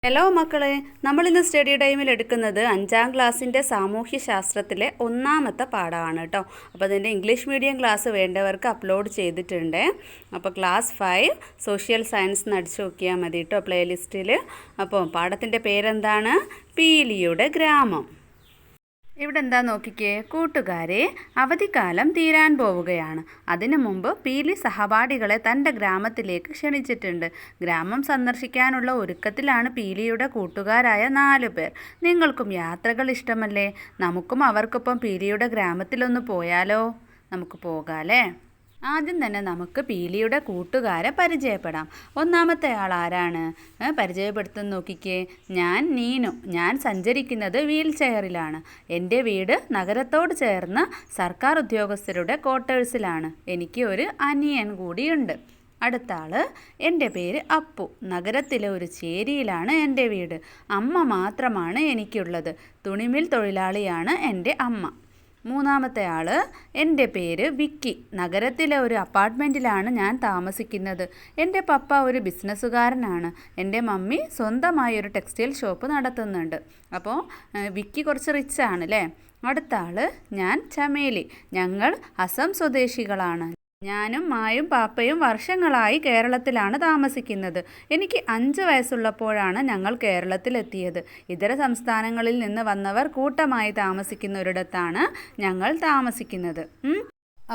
Hello മക്കളെ, നമ്മളിന്ന് study ടൈമിൽ എടുക്കുന്നത് 5ാം ക്ലാസ്സിൻ്റെ സാമൂഹ്യശാസ്ത്രത്തിലെ ഒന്നാമത്തെ പാഠമാണ് കേട്ടോ. അപ്പോൾ അതിൻ്റെ ഇംഗ്ലീഷ് മീഡിയം ക്ലാസ് വേണ്ടവർക്ക് അപ്ലോഡ് ചെയ്തിട്ടുണ്ട്. അപ്പോൾ ക്ലാസ് 5 സോഷ്യൽ സയൻസ് എന്ന് അടിച്ചു നോക്കിയാൽ മതി കേട്ടോ പ്ലേലിസ്റ്റിൽ. അപ്പോൾ പാഠത്തിൻ്റെ പേരെന്താണ്? പീലിയുടെ ഗ്രാമം. ഇവിടെ എന്താ നോക്കിക്കേ, കൂട്ടുകാരെ, അവധിക്കാലം തീരാൻ പോവുകയാണ്. അതിനു മുമ്പ് പീലി സഹപാഠികളെ തൻ്റെ ഗ്രാമത്തിലേക്ക് ക്ഷണിച്ചിട്ടുണ്ട്. ഗ്രാമം സന്ദർശിക്കാനുള്ള ഒരുക്കത്തിലാണ് പീലിയുടെ കൂട്ടുകാരായ 4 പേർ. നിങ്ങൾക്കും യാത്രകൾ ഇഷ്ടമല്ലേ? നമുക്കും അവർക്കൊപ്പം പീലിയുടെ ഗ്രാമത്തിലൊന്ന് പോയാലോ? നമുക്ക് പോകാമല്ലേ? ആദ്യം തന്നെ നമുക്ക് പീലിയുടെ കൂട്ടുകാരെ പരിചയപ്പെടാം. ഒന്നാമത്തെ ആൾ ആരാണ്? പരിചയപ്പെടുത്തുന്ന നോക്കിക്കേ. ഞാൻ നീനു. ഞാൻ സഞ്ചരിക്കുന്നത് വീൽ ചെയറിലാണ്. എൻ്റെ വീട് നഗരത്തോട് ചേർന്ന് സർക്കാർ ഉദ്യോഗസ്ഥരുടെ ക്വാർട്ടേഴ്സിലാണ്. എനിക്ക് ഒരു അനിയൻ കൂടിയുണ്ട്. അടുത്ത ആൾ, എൻ്റെ പേര് അപ്പു. നഗരത്തിലെ ഒരു ചേരിയിലാണ് എൻ്റെ വീട്. അമ്മ മാത്രമാണ് എനിക്കുള്ളത്. തുണിമിൽ തൊഴിലാളിയാണ് എൻ്റെ അമ്മ. മൂന്നാമത്തെ ആൾ, എൻ്റെ പേര് വിക്കി. നഗരത്തിലെ ഒരു അപ്പാർട്ട്മെൻറ്റിലാണ് ഞാൻ താമസിക്കുന്നത്. എൻ്റെ പപ്പ ഒരു ബിസിനസ്സുകാരനാണ്. എൻ്റെ മമ്മി സ്വന്തമായി ഒരു ടെക്സ്റ്റൈൽ ഷോപ്പ് നടത്തുന്നുണ്ട്. അപ്പോൾ വിക്കി കുറച്ച് റിച്ച് ആണ് അല്ലേ? അടുത്ത ആൾ, ഞാൻ ചമേലി. ഞങ്ങൾ അസം സ്വദേശികളാണ്. ഞാനും മായും പാപ്പയും വർഷങ്ങളായി കേരളത്തിലാണ് താമസിക്കുന്നത്. എനിക്ക് 5 വയസ്സുള്ളപ്പോഴാണ് ഞങ്ങൾ കേരളത്തിലെത്തിയത്. ഇതര സംസ്ഥാനങ്ങളിൽ നിന്ന് വന്നവർ കൂട്ടമായി താമസിക്കുന്നൊരിടത്താണ് ഞങ്ങൾ താമസിക്കുന്നത്.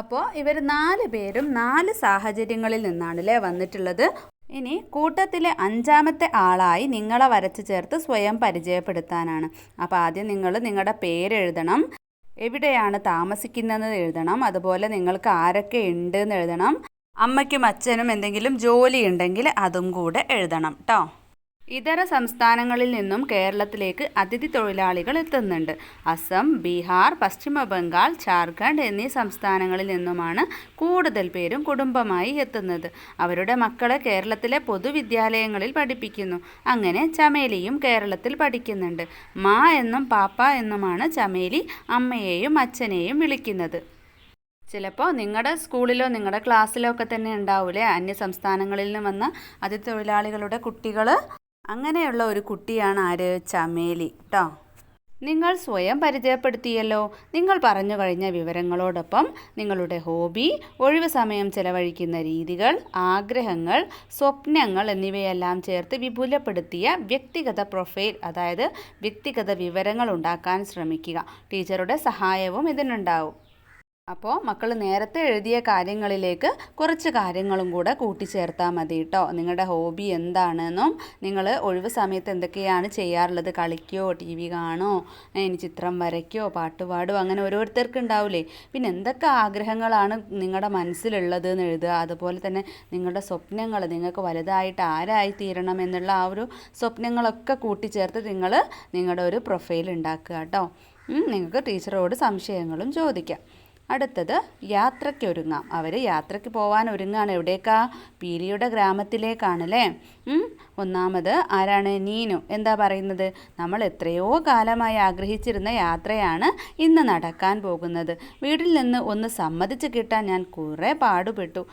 അപ്പോൾ ഇവർ 4 പേരും 4 സാഹചര്യങ്ങളിൽ നിന്നാണല്ലേ വന്നിട്ടുള്ളത്. ഇനി കൂട്ടത്തിലെ 5ാമത്തെ ആളായി നിങ്ങളെ വരച്ച് ചേർത്ത് സ്വയം പരിചയപ്പെടുത്താനാണ്. അപ്പോൾ ആദ്യം നിങ്ങൾ നിങ്ങളുടെ പേരെഴുതണം, എവിടെയാണ് താമസിക്കുന്നതെന്ന് എഴുതണം, അതുപോലെ നിങ്ങൾക്ക് ആരൊക്കെ ഉണ്ട് എന്ന് എഴുതണം. അമ്മയ്ക്കും അച്ഛനും എന്തെങ്കിലും ജോലി ഉണ്ടെങ്കിൽ അതും കൂടെ എഴുതണം കേട്ടോ. ഇതര സംസ്ഥാനങ്ങളിൽ നിന്നും കേരളത്തിലേക്ക് അതിഥി തൊഴിലാളികൾ എത്തുന്നുണ്ട്. അസം, ബീഹാർ, പശ്ചിമ ബംഗാൾ, ജാർഖണ്ഡ് എന്നീ സംസ്ഥാനങ്ങളിൽ നിന്നുമാണ് കൂടുതൽ പേരും കുടുംബമായി എത്തുന്നത്. അവരുടെ മക്കളെ കേരളത്തിലെ പൊതുവിദ്യാലയങ്ങളിൽ പഠിപ്പിക്കുന്നു. അങ്ങനെ ചമേലിയും കേരളത്തിൽ പഠിക്കുന്നുണ്ട്. മാ എന്നും പാപ്പ എന്നുമാണ് ചമേലി അമ്മയെയും അച്ഛനെയും വിളിക്കുന്നത്. ചിലപ്പോൾ നിങ്ങളുടെ സ്കൂളിലോ നിങ്ങളുടെ ക്ലാസ്സിലോ ഒക്കെ തന്നെ ഉണ്ടാവില്ലേ അന്യ സംസ്ഥാനങ്ങളിൽ നിന്ന് വന്ന അതിഥി തൊഴിലാളികളുടെ കുട്ടികൾ. അങ്ങനെയുള്ള ഒരു കുട്ടിയാണ് ആര്? ചമേലി കേട്ടോ. നിങ്ങൾ സ്വയം പരിചയപ്പെടുത്തിയല്ലോ. നിങ്ങൾ പറഞ്ഞു കഴിഞ്ഞ വിവരങ്ങളോടൊപ്പം നിങ്ങളുടെ ഹോബി, ഒഴിവ് സമയം ചെലവഴിക്കുന്ന രീതികൾ, ആഗ്രഹങ്ങൾ, സ്വപ്നങ്ങൾ എന്നിവയെല്ലാം ചേർത്ത് വിപുലപ്പെടുത്തിയ വ്യക്തിഗത പ്രൊഫൈൽ, അതായത് വ്യക്തിഗത വിവരങ്ങൾ ഉണ്ടാക്കാൻ ശ്രമിക്കുക. ടീച്ചറുടെ സഹായവും ഇതിനുണ്ടാവും. അപ്പോൾ മക്കൾ നേരത്തെ എഴുതിയ കാര്യങ്ങളിലേക്ക് കുറച്ച് കാര്യങ്ങളും കൂടെ കൂട്ടിച്ചേർത്താൽ മതി കേട്ടോ. നിങ്ങളുടെ ഹോബി എന്താണെന്നും നിങ്ങൾ ഒഴിവ് സമയത്ത് എന്തൊക്കെയാണ് ചെയ്യാറുള്ളത്, കളിക്കോ, TV കാണോ, ഇനി ചിത്രം വരയ്ക്കോ, പാട്ട് പാടുമോ, അങ്ങനെ ഓരോരുത്തർക്ക് ഉണ്ടാവില്ലേ. പിന്നെ എന്തൊക്കെ ആഗ്രഹങ്ങളാണ് നിങ്ങളുടെ മനസ്സിലുള്ളത് എന്ന് എഴുതുക. അതുപോലെ തന്നെ നിങ്ങളുടെ സ്വപ്നങ്ങൾ, നിങ്ങൾക്ക് വലുതായിട്ട് ആരായി തീരണം എന്നുള്ള ആ ഒരു സ്വപ്നങ്ങളൊക്കെ കൂട്ടിച്ചേർത്ത് നിങ്ങൾ നിങ്ങളുടെ ഒരു പ്രൊഫൈൽ ഉണ്ടാക്കുക കേട്ടോ. നിങ്ങൾക്ക് ടീച്ചറോട് സംശയങ്ങളും ചോദിക്കാം. അടുത്തത് യാത്രയ്ക്കൊരുങ്ങാം. അവർ യാത്രയ്ക്ക് പോകാൻ ഒരുങ്ങാണ്. എവിടേക്കാ? പീലിയുടെ ഗ്രാമത്തിലേക്കാണല്ലേ. ഒന്നാമത് ആരാണ്? നീനു. എന്താ പറയുന്നത്? നമ്മൾ എത്രയോ കാലമായി ആഗ്രഹിച്ചിരുന്ന യാത്രയാണ് ഇന്ന് നടക്കാൻ പോകുന്നത്. വീട്ടിൽ നിന്ന് ഒന്ന് സമ്മതിച്ച് കിട്ടാൻ ഞാൻ കുറേ പാടുപെട്ടു.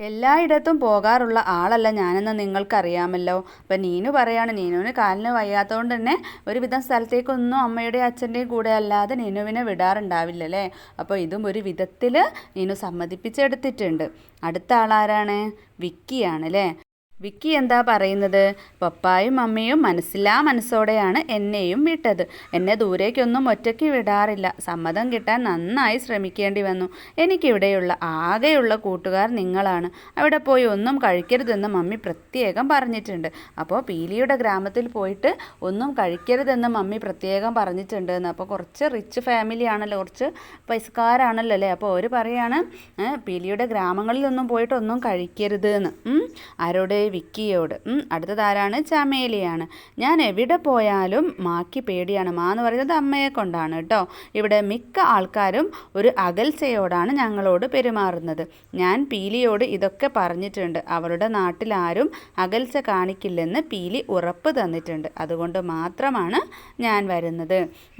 എല്ലായിടത്തും പോകാറുള്ള ആളല്ല ഞാനെന്ന് നിങ്ങൾക്കറിയാമല്ലോ. അപ്പം നീനു പറയാണ്, നീനുവിന് കാലിന് വയ്യാത്തതുകൊണ്ട് തന്നെ ഒരുവിധം സ്ഥലത്തേക്കൊന്നും അമ്മയുടെയും അച്ഛൻ്റെയും കൂടെ അല്ലാതെ നീനുവിനെ വിടാറുണ്ടാവില്ലല്ലേ. അപ്പോൾ ഇതും ഒരു വിധത്തിൽ നീനു സമ്മതിപ്പിച്ചെടുത്തിട്ടുണ്ട്. അടുത്ത ആളാരാണ്? വിക്കിയാണല്ലേ. വിക്കി എന്താ പറയുന്നത്? പപ്പായും അമ്മയും മനസ്സില്ലാ മനസ്സോടെയാണ് എന്നെയും വിട്ടത്. എന്നെ ദൂരേക്കൊന്നും ഒറ്റയ്ക്ക് വിടാറില്ല. സമ്മതം കിട്ടാൻ നന്നായി ശ്രമിക്കേണ്ടി വന്നു. എനിക്കിവിടെയുള്ള ആകെയുള്ള കൂട്ടുകാർ നിങ്ങളാണ്. അവിടെ പോയി ഒന്നും കഴിക്കരുതെന്ന് മമ്മി പ്രത്യേകം പറഞ്ഞിട്ടുണ്ട്. അപ്പോൾ പീലിയുടെ ഗ്രാമത്തിൽ പോയിട്ട് ഒന്നും കഴിക്കരുതെന്ന് മമ്മി പ്രത്യേകം പറഞ്ഞിട്ടുണ്ട് എന്ന്. അപ്പോൾ കുറച്ച് റിച്ച് ഫാമിലി ആണല്ലോ, കുറച്ച് പൈസക്കാരാണല്ലോ അല്ലേ. അപ്പോൾ അവർ പറയാണ് പീലിയുടെ ഗ്രാമങ്ങളിലൊന്നും പോയിട്ട് ഒന്നും കഴിക്കരുത് എന്ന്. ആരോട്? വിക്കിയോട്. അടുത്തതാരാണ്? ചമേലിയാണ്. ഞാൻ എവിടെ പോയാലും മാക്ക് പേടിയാണ്. മാ എന്ന് പറയുന്നത് അമ്മയെ കൊണ്ടാണ് കേട്ടോ. ഇവിടെ മിക്ക ആൾക്കാരും ഒരു അകൽച്ചയോടാണ് ഞങ്ങളോട് പെരുമാറുന്നത്. ഞാൻ പീലിയോട് ഇതൊക്കെ പറഞ്ഞിട്ടുണ്ട്. അവരുടെ നാട്ടിലാരും അകൽച്ച കാണിക്കില്ലെന്ന് പീലി ഉറപ്പ് തന്നിട്ടുണ്ട്. അതുകൊണ്ട് മാത്രമാണ് ഞാൻ വരുന്നത്.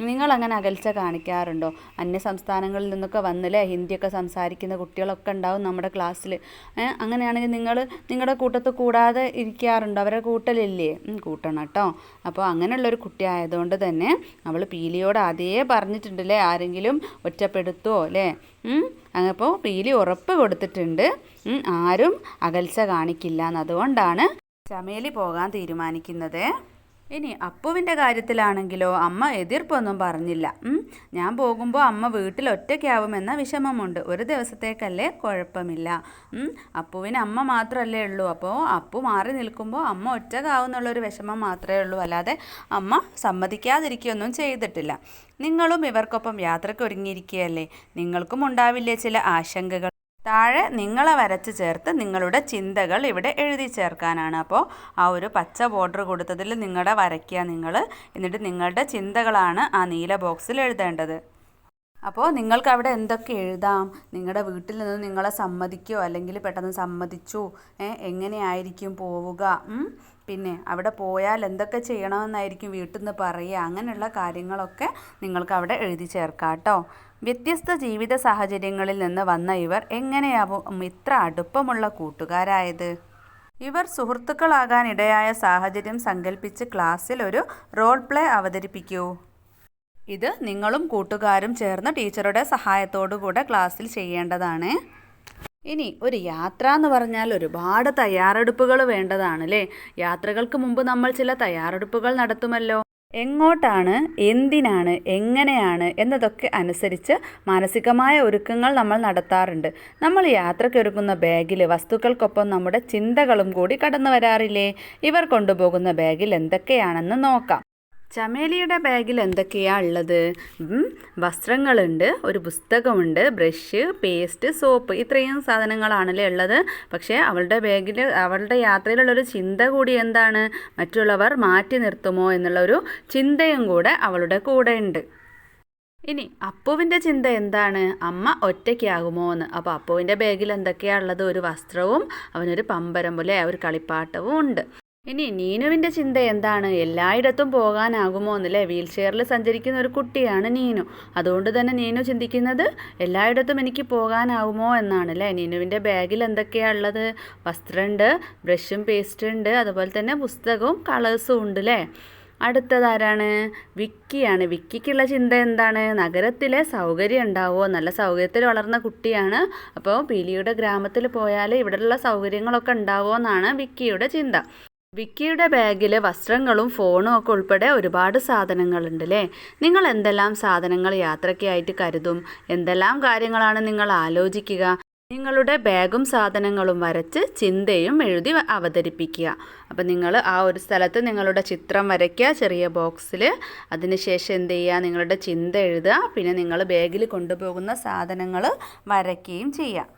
നിങ്ങളങ്ങനെ അകൽച്ച കാണിക്കാറുണ്ടോ? അന്യ സംസ്ഥാനങ്ങളിൽ നിന്നൊക്കെ വന്നില്ലേ ഹിന്ദിയൊക്കെ സംസാരിക്കുന്ന കുട്ടികളൊക്കെ ഉണ്ടാവും നമ്മുടെ ക്ലാസ്സിൽ. അങ്ങനെയാണെങ്കിൽ നിങ്ങൾ നിങ്ങളുടെ കൂട്ടത്തിൽ കൂടാതെ ഇരിക്കാറുണ്ടോ? അവരെ കൂട്ടലില്ലേ? കൂട്ടണം കേട്ടോ. അപ്പോൾ അങ്ങനെയുള്ളൊരു കുട്ടി ആയതുകൊണ്ട് തന്നെ അവൾ പീലിയോട് ആദ്യമേ പറഞ്ഞിട്ടുണ്ടല്ലേ, ആരെങ്കിലും ഒറ്റപ്പെടുത്തുമോ അല്ലേ. അപ്പോൾ പീലി ഉറപ്പ് കൊടുത്തിട്ടുണ്ട് ആരും അകൽച്ച കാണിക്കില്ല എന്ന്. അതുകൊണ്ടാണ് ചമേലി പോകാൻ തീരുമാനിക്കുന്നത്. ഇനി അപ്പുവിൻ്റെ കാര്യത്തിലാണെങ്കിലോ അമ്മ എതിർപ്പൊന്നും പറഞ്ഞില്ല. ഞാൻ പോകുമ്പോൾ അമ്മ വീട്ടിൽ ഒറ്റയ്ക്കാവുമെന്ന വിഷമമുണ്ട്. ഒരു ദിവസത്തേക്കല്ലേ, കുഴപ്പമില്ല. അപ്പുവിന് അമ്മ മാത്രമല്ലേ ഉള്ളൂ. അപ്പോൾ അപ്പു മാറി നിൽക്കുമ്പോൾ അമ്മ ഒറ്റക്കാവുന്നുള്ളൊരു വിഷമം മാത്രമേ ഉള്ളൂ. അല്ലാതെ അമ്മ സമ്മതിക്കാതിരിക്കുകയൊന്നും ചെയ്തിട്ടില്ല. നിങ്ങളും ഇവർക്കൊപ്പം യാത്രയ്ക്ക് ഒരുങ്ങിയിരിക്കുകയല്ലേ, നിങ്ങൾക്കും ഉണ്ടാവില്ലേ ചില ആശങ്കകൾ? താഴെ നിങ്ങളെ വരച്ച് ചേർത്ത് നിങ്ങളുടെ ചിന്തകൾ ഇവിടെ എഴുതി ചേർക്കാനാണ്. അപ്പോൾ ആ ഒരു പച്ച ബോർഡർ കൊടുത്തതിൽ നിങ്ങളുടെ വരയ്ക്കുക നിങ്ങൾ. എന്നിട്ട് നിങ്ങളുടെ ചിന്തകളാണ് ആ നീല ബോക്സിൽ എഴുതേണ്ടത്. അപ്പോൾ നിങ്ങൾക്ക് അവിടെ എന്തൊക്കെ എഴുതാം? നിങ്ങളുടെ വീട്ടിൽ നിന്ന് നിങ്ങളെ സമ്മതിക്കോ, അല്ലെങ്കിൽ പെട്ടെന്ന് സമ്മതിച്ചു, എങ്ങനെയായിരിക്കും പോവുക, പിന്നെ അവിടെ പോയാൽ എന്തൊക്കെ ചെയ്യണമെന്നായിരിക്കും വീട്ടിൽ നിന്ന് പറയുക, അങ്ങനെയുള്ള കാര്യങ്ങളൊക്കെ നിങ്ങൾക്ക് അവിടെ എഴുതി ചേർക്കാം കേട്ടോ. വ്യത്യസ്ത ജീവിത സാഹചര്യങ്ങളിൽ നിന്ന് വന്ന ഇവർ എങ്ങനെയാവും ഇത്ര അടുപ്പമുള്ള കൂട്ടുകാരായത്? ഇവർ സുഹൃത്തുക്കളാകാൻ ഇടയായ സാഹചര്യം സങ്കല്പിച്ച് ക്ലാസ്സിൽ ഒരു റോൾ പ്ലേ അവതരിപ്പിക്കൂ. ഇത് നിങ്ങളും കൂട്ടുകാരും ചേർന്ന് ടീച്ചറുടെ സഹായത്തോടു കൂടെ ക്ലാസ്സിൽ ചെയ്യേണ്ടതാണ്. ഇനി ഒരു യാത്ര എന്ന് പറഞ്ഞാൽ ഒരുപാട് തയ്യാറെടുപ്പുകൾ വേണ്ടതാണ് അല്ലേ. യാത്രകൾക്ക് മുമ്പ് നമ്മൾ ചില തയ്യാറെടുപ്പുകൾ നടത്തുമല്ലോ. എങ്ങോട്ടാണ്, എന്തിനാണ്, എങ്ങനെയാണ് എന്നതൊക്കെ അനുസരിച്ച് മാനസികമായ ഒരുക്കങ്ങൾ നമ്മൾ നടത്താറുണ്ട്. നമ്മൾ യാത്രയ്ക്കൊരുക്കുന്ന ബാഗിൽ വസ്തുക്കൾക്കൊപ്പം നമ്മുടെ ചിന്തകളും കൂടി കടന്നു വരാറില്ലേ? ഇവർ കൊണ്ടുപോകുന്ന ബാഗിൽ എന്തൊക്കെയാണെന്ന് നോക്കാം. ചമേലിയുടെ ബാഗിൽ എന്തൊക്കെയാണ് ഉള്ളത്? വസ്ത്രങ്ങളുണ്ട്, ഒരു പുസ്തകമുണ്ട്, ബ്രഷ്, പേസ്റ്റ്, സോപ്പ്, ഇത്രയും സാധനങ്ങളാണല്ലേ ഉള്ളത്. പക്ഷേ അവളുടെ ബാഗിൽ അവളുടെ യാത്രയിലുള്ളൊരു ചിന്ത കൂടി എന്താണ്? മറ്റുള്ളവർ മാറ്റി നിർത്തുമോ എന്നുള്ളൊരു ചിന്തയും കൂടെ അവളുടെ കൂടെ ഉണ്ട്. ഇനി അപ്പുവിൻ്റെ ചിന്ത എന്താണ്? അമ്മ ഒറ്റയ്ക്കാകുമോ എന്ന്. അപ്പോൾ അപ്പുവിൻ്റെ ബാഗിൽ എന്തൊക്കെയാണ് ഉള്ളത്? ഒരു വസ്ത്രവും അവനൊരു പമ്പരം പോലെ ഒരു കളിപ്പാട്ടവും ഉണ്ട്. ഇനി നീനുവിൻ്റെ ചിന്ത എന്താണ്? എല്ലായിടത്തും പോകാനാകുമോ എന്നല്ലേ. വീൽ ചെയറിൽ സഞ്ചരിക്കുന്ന ഒരു കുട്ടിയാണ് നീനു. അതുകൊണ്ട് തന്നെ നീനു ചിന്തിക്കുന്നത് എല്ലായിടത്തും എനിക്ക് പോകാനാകുമോ എന്നാണല്ലേ. നീനുവിൻ്റെ ബാഗിൽ എന്തൊക്കെയാണ് ഉള്ളത്? വസ്ത്രമുണ്ട്, ബ്രഷും പേസ്റ്റും ഉണ്ട്, അതുപോലെ തന്നെ പുസ്തകവും കളേഴ്സും ഉണ്ട് അല്ലേ. അടുത്തതാരാണ്? വിക്കിയാണ്. വിക്കിക്കുള്ള ചിന്ത എന്താണ്? നഗരത്തിലെ സൗകര്യം ഉണ്ടാവുമോ? നല്ല സൗകര്യത്തിൽ വളർന്ന കുട്ടിയാണ്. അപ്പോൾ പീലിയുടെ ഗ്രാമത്തിൽ പോയാൽ ഇവിടെയുള്ള സൗകര്യങ്ങളൊക്കെ ഉണ്ടാവുമോ എന്നാണ് വിക്കിയുടെ ചിന്ത. വിക്കിയുടെ ബാഗിൽ വസ്ത്രങ്ങളും ഫോണും ഒക്കെ ഉൾപ്പെടെ ഒരുപാട് സാധനങ്ങളുണ്ട് അല്ലേ. നിങ്ങൾ എന്തെല്ലാം സാധനങ്ങൾ യാത്രയ്ക്കായിട്ട് കരുതും? എന്തെല്ലാം കാര്യങ്ങളാണ് നിങ്ങൾ ആലോചിക്കുക? നിങ്ങളുടെ ബാഗും സാധനങ്ങളും വരച്ച് ചിന്തയും എഴുതി അവതരിപ്പിക്കുക. അപ്പം നിങ്ങൾ ആ ഒരു സ്ഥലത്ത് നിങ്ങളുടെ ചിത്രം വരയ്ക്കുക ചെറിയ ബോക്സിൽ. അതിനുശേഷം എന്ത് ചെയ്യുക? നിങ്ങളുടെ ചിന്ത എഴുതുക. പിന്നെ നിങ്ങൾ ബാഗിൽ കൊണ്ടുപോകുന്ന സാധനങ്ങൾ വരയ്ക്കുകയും ചെയ്യുക.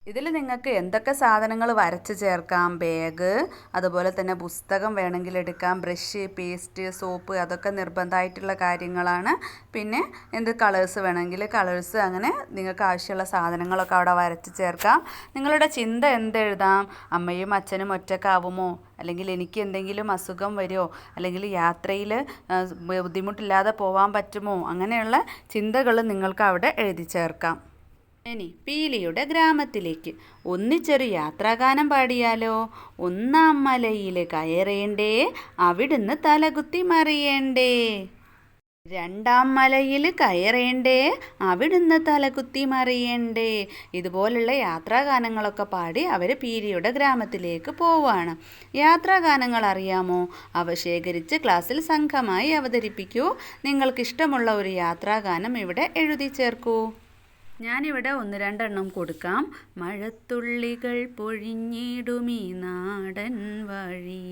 ഇതിൽ നിങ്ങൾക്ക് എന്തൊക്കെ സാധനങ്ങൾ വരച്ച് ചേർക്കാം? ബാഗ്, അതുപോലെ തന്നെ പുസ്തകം വേണമെങ്കിൽ എടുക്കാം, ബ്രഷ്, പേസ്റ്റ്, സോപ്പ്, അതൊക്കെ നിർബന്ധമായിട്ടുള്ള കാര്യങ്ങളാണ്. പിന്നെ എന്ത് കളേഴ്സ് വേണമെങ്കിൽ കളേഴ്സ്, അങ്ങനെ നിങ്ങൾക്ക് ആവശ്യമുള്ള സാധനങ്ങളൊക്കെ അവിടെ വരച്ച് ചേർക്കാം. നിങ്ങളുടെ ചിന്ത എന്തെഴുതാം? അമ്മയും അച്ഛനും ഒറ്റക്കാവുമോ, അല്ലെങ്കിൽ എനിക്ക് എന്തെങ്കിലും അസുഖം വരുമോ, അല്ലെങ്കിൽ യാത്രയിൽ ബുദ്ധിമുട്ടില്ലാതെ പോകാൻ പറ്റുമോ, അങ്ങനെയുള്ള ചിന്തകൾ നിങ്ങൾക്ക് അവിടെ എഴുതി ചേർക്കാം. ഇനി പീലിയുടെ ഗ്രാമത്തിലേക്ക് ഒന്നിച്ചൊരു യാത്രാഗാനം പാടിയാലോ? ഒന്നാം മലയിൽ കയറേണ്ടേ, അവിടുന്ന് തലകുത്തി മറിയേണ്ടേ. രണ്ടാം മലയിൽ കയറേണ്ടേ, അവിടുന്ന് തലകുത്തി മറിയേണ്ടേ. ഇതുപോലുള്ള യാത്രാഗാനങ്ങളൊക്കെ പാടി അവർ പീലിയുടെ ഗ്രാമത്തിലേക്ക് പോവുകയാണ്. യാത്രാഗാനങ്ങൾ അറിയാമോ? അവ ശേഖരിച്ച് ക്ലാസ്സിൽ സംഘമായി അവതരിപ്പിക്കൂ. നിങ്ങൾക്കിഷ്ടമുള്ള ഒരു യാത്രാഗാനം ഇവിടെ എഴുതി ചേർക്കൂ. ഞാനിവിടെ 1-2 കൊടുക്കാം. മഴത്തുള്ളികൾ പൊഴിഞ്ഞിടുമീ നാടൻ വഴി,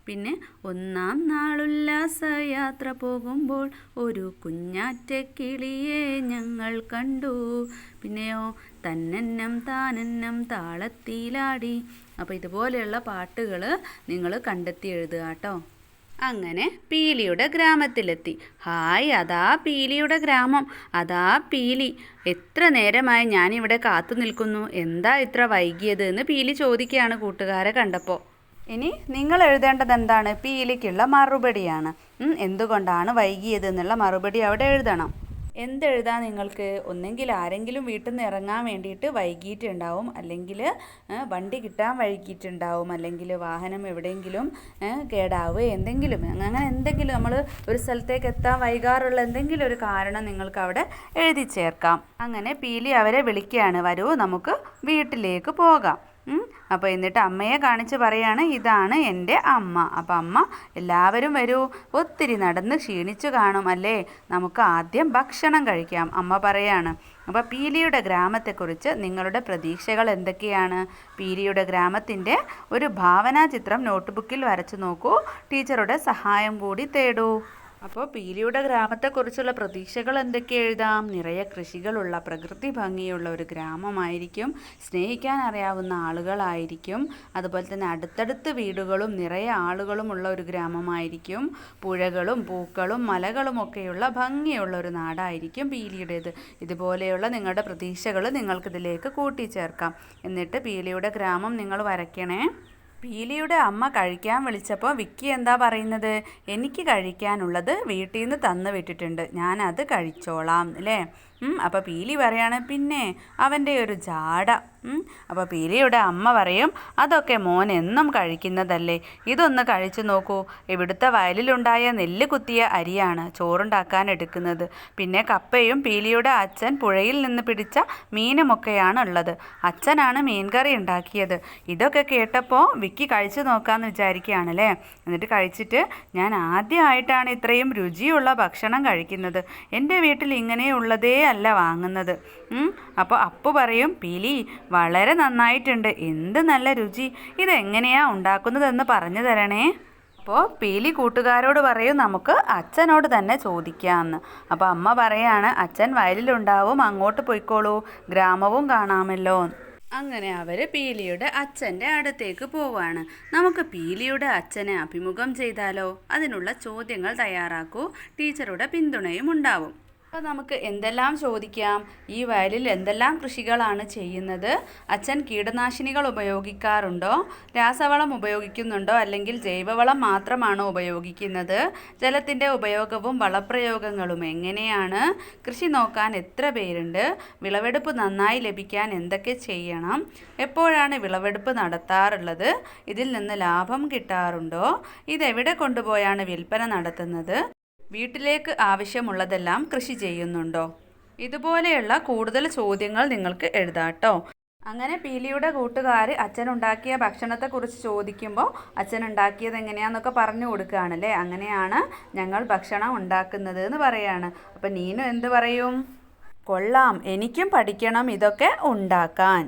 പിന്നെ ഒന്നാം നാളുല്ലാസയാത്ര പോകുമ്പോൾ ഒരു കുഞ്ഞാറ്റക്കിളിയെ ഞങ്ങൾ കണ്ടു, പിന്നെയോ തന്നന്നം താനന്നം താളത്തിലാടി. അപ്പോൾ ഇതുപോലെയുള്ള പാട്ടുകൾ നിങ്ങൾ കണ്ടെത്തി എഴുതുക കേട്ടോ. അങ്ങനെ പീലിയുടെ ഗ്രാമത്തിലെത്തി. ഹായ്, അതാ പീലിയുടെ ഗ്രാമം, അതാ പീലി. എത്ര നേരമായി ഞാനിവിടെ കാത്തു നിൽക്കുന്നു, എന്താ ഇത്ര വൈകിയത് എന്ന് പീലി ചോദിക്കുകയാണ് കൂട്ടുകാരെ കണ്ടപ്പോൾ. ഇനി നിങ്ങൾ എഴുതേണ്ടത് എന്താണ്? പീലിക്കുള്ള മറുപടിയാണ്. എന്തുകൊണ്ടാണ് വൈകിയത് എന്നുള്ള മറുപടി അവിടെ എഴുതണം. എന്തെഴുതാൻ നിങ്ങൾക്ക്? ഒന്നെങ്കിൽ ആരെങ്കിലും വീട്ടിൽ നിന്ന് ഇറങ്ങാൻ വേണ്ടിയിട്ട് വൈകിയിട്ടുണ്ടാവും, അല്ലെങ്കിൽ വണ്ടി കിട്ടാൻ വൈകിയിട്ടുണ്ടാവും, അല്ലെങ്കിൽ വാഹനം എവിടെയെങ്കിലും കേടാവുക എന്തെങ്കിലും അങ്ങനെ എന്തെങ്കിലും നമ്മൾ ഒരു സ്ഥലത്തേക്ക് എത്താൻ വൈകാറുള്ള എന്തെങ്കിലും ഒരു കാരണം നിങ്ങൾക്ക് അവിടെ എഴുതി ചേർക്കാം. അങ്ങനെ പീലി അവരെ വിളിക്കുകയാണ്, വരൂ നമുക്ക് വീട്ടിലേക്ക് പോകാം. അപ്പോൾ എന്നിട്ട് അമ്മയെ കാണിച്ച് പറയാണ്, ഇതാണ് എൻ്റെ അമ്മ. അപ്പോൾ അമ്മ, എല്ലാവരും വരൂ, ഒത്തിരി നടന്ന് ക്ഷീണിച്ചു കാണും അല്ലേ, നമുക്ക് ആദ്യം ഭക്ഷണം കഴിക്കാം, അമ്മ പറയാണ്. അപ്പോൾ പീലിയുടെ ഗ്രാമത്തെക്കുറിച്ച് നിങ്ങളുടെ പ്രതീക്ഷകൾ എന്തൊക്കെയാണ്? പീലിയുടെ ഗ്രാമത്തിൻ്റെ ഒരു ഭാവനാചിത്രം നോട്ട്ബുക്കിൽ വരച്ചു നോക്കൂ, ടീച്ചറുടെ സഹായം കൂടി തേടൂ. അപ്പോൾ പീലിയുടെ ഗ്രാമത്തെക്കുറിച്ചുള്ള പ്രതീക്ഷകൾ എന്തൊക്കെ എഴുതാം? നിറയെ കൃഷികളുള്ള പ്രകൃതി ഭംഗിയുള്ള ഒരു ഗ്രാമമായിരിക്കും, സ്നേഹിക്കാൻ അറിയാവുന്ന ആളുകളായിരിക്കും, അതുപോലെ തന്നെ അടുത്തടുത്ത് വീടുകളും നിറയെ ആളുകളും ഉള്ള ഒരു ഗ്രാമമായിരിക്കും, പുഴകളും പൂക്കളും മലകളും ഒക്കെയുള്ള ഭംഗിയുള്ള ഒരു നാടായിരിക്കും പീലിയുടേത്. ഇതുപോലെയുള്ള നിങ്ങളുടെ പ്രതീക്ഷകൾ നിങ്ങൾക്കിതിലേക്ക് കൂട്ടിച്ചേർക്കാം. എന്നിട്ട് പീലിയുടെ ഗ്രാമം നിങ്ങൾ വരയ്ക്കണേ. പീലിയുടെ അമ്മ കഴിക്കാൻ വിളിച്ചപ്പോൾ വിക്കി എന്താ പറയുന്നത്? എനിക്ക് കഴിക്കാനുള്ളത് വീട്ടിൽ നിന്ന് തന്നു വിട്ടിട്ടുണ്ട്, ഞാനത് കഴിച്ചോളാം അല്ലേ. അപ്പോൾ പീലി പറയാണ്, പിന്നെ അവൻ്റെ ഒരു ജാട. അപ്പോൾ പീലിയുടെ അമ്മ പറയും, അതൊക്കെ മോൻ എന്നും കഴിക്കുന്നതല്ലേ, ഇതൊന്ന് കഴിച്ചു നോക്കൂ, ഇവിടുത്തെ വയലിലുണ്ടായ നെല്ല് കുത്തിയ അരിയാണ് ചോറുണ്ടാക്കാൻ എടുക്കുന്നത്, പിന്നെ കപ്പയും പീലിയുടെ അച്ഛൻ പുഴയിൽ നിന്ന് പിടിച്ച മീനുമൊക്കെയാണ് ഉള്ളത്, അച്ഛനാണ് മീൻകറി ഉണ്ടാക്കിയത്. ഇതൊക്കെ കേട്ടപ്പോൾ വിക്കി കഴിച്ചു നോക്കാമെന്ന് വിചാരിക്കുകയാണല്ലേ. എന്നിട്ട് കഴിച്ചിട്ട്, ഞാൻ ആദ്യമായിട്ടാണ് ഇത്രയും രുചിയുള്ള ഭക്ഷണം കഴിക്കുന്നത്, എൻ്റെ വീട്ടിൽ ഇങ്ങനെയുള്ളതേ അല്ല വാങ്ങുന്നത്. അപ്പോൾ അപ്പു പറയും, പീലി വളരെ നന്നായിട്ടുണ്ട്, എന്ത് നല്ല രുചി, ഇതെങ്ങനെയാ ഉണ്ടാക്കുന്നതെന്ന് പറഞ്ഞു തരണേ. അപ്പോൾ പീലി കൂട്ടുകാരോട് പറയും, നമുക്ക് അച്ഛനോട് തന്നെ ചോദിക്കാമെന്ന്. അപ്പോൾ അമ്മ പറയാണ്, അച്ഛൻ വയലിലുണ്ടാവും, അങ്ങോട്ട് പോയിക്കോളൂ, ഗ്രാമവും കാണാമല്ലോ. അങ്ങനെ അവർ പീലിയുടെ അച്ഛൻ്റെ അടുത്തേക്ക് പോവാണ്. നമുക്ക് പീലിയുടെ അച്ഛനെ അഭിമുഖം ചെയ്താലോ? അതിനുള്ള ചോദ്യങ്ങൾ തയ്യാറാക്കൂ, ടീച്ചറുടെ പിന്തുണയും ഉണ്ടാവും. അപ്പോൾ നമുക്ക് എന്തെല്ലാം ചോദിക്കാം? ഈ വയലിൽ എന്തെല്ലാം കൃഷികളാണ് ചെയ്യുന്നത്? അച്ഛൻ കീടനാശിനികൾ ഉപയോഗിക്കാറുണ്ടോ? രാസവളം ഉപയോഗിക്കുന്നുണ്ടോ, അല്ലെങ്കിൽ ജൈവവളം മാത്രമാണോ ഉപയോഗിക്കുന്നത്? ജലത്തിൻ്റെ ഉപയോഗവും വളപ്രയോഗങ്ങളും എങ്ങനെയാണ്? കൃഷി നോക്കാൻ എത്ര പേരുണ്ട്? വിളവെടുപ്പ് നന്നായി ലഭിക്കാൻ എന്തൊക്കെ ചെയ്യണം? എപ്പോഴാണ് വിളവെടുപ്പ് നടത്താറുള്ളത്? ഇതിൽ നിന്ന് ലാഭം കിട്ടാറുണ്ടോ? ഇതെവിടെ കൊണ്ടുപോയാണ് വിൽപ്പന നടത്തുന്നത്? വീട്ടിലേക്ക് ആവശ്യമുള്ളതെല്ലാം കൃഷി ചെയ്യുന്നുണ്ടോ? ഇതുപോലെയുള്ള കൂടുതൽ ചോദ്യങ്ങൾ നിങ്ങൾക്ക് എഴുതാട്ടോ. അങ്ങനെ പീലിയുടെ കൂട്ടുകാർ അച്ഛനുണ്ടാക്കിയ ഭക്ഷണത്തെക്കുറിച്ച് ചോദിക്കുമ്പോൾ അച്ഛനുണ്ടാക്കിയത് എങ്ങനെയാണെന്നൊക്കെ പറഞ്ഞു കൊടുക്കുകയാണല്ലേ. അങ്ങനെയാണ് ഞങ്ങൾ ഭക്ഷണം ഉണ്ടാക്കുന്നത് എന്ന് പറയാണ്. അപ്പം നീനു എന്ത് പറയും? കൊള്ളാം, എനിക്കും പഠിക്കണം ഇതൊക്കെ ഉണ്ടാക്കാൻ.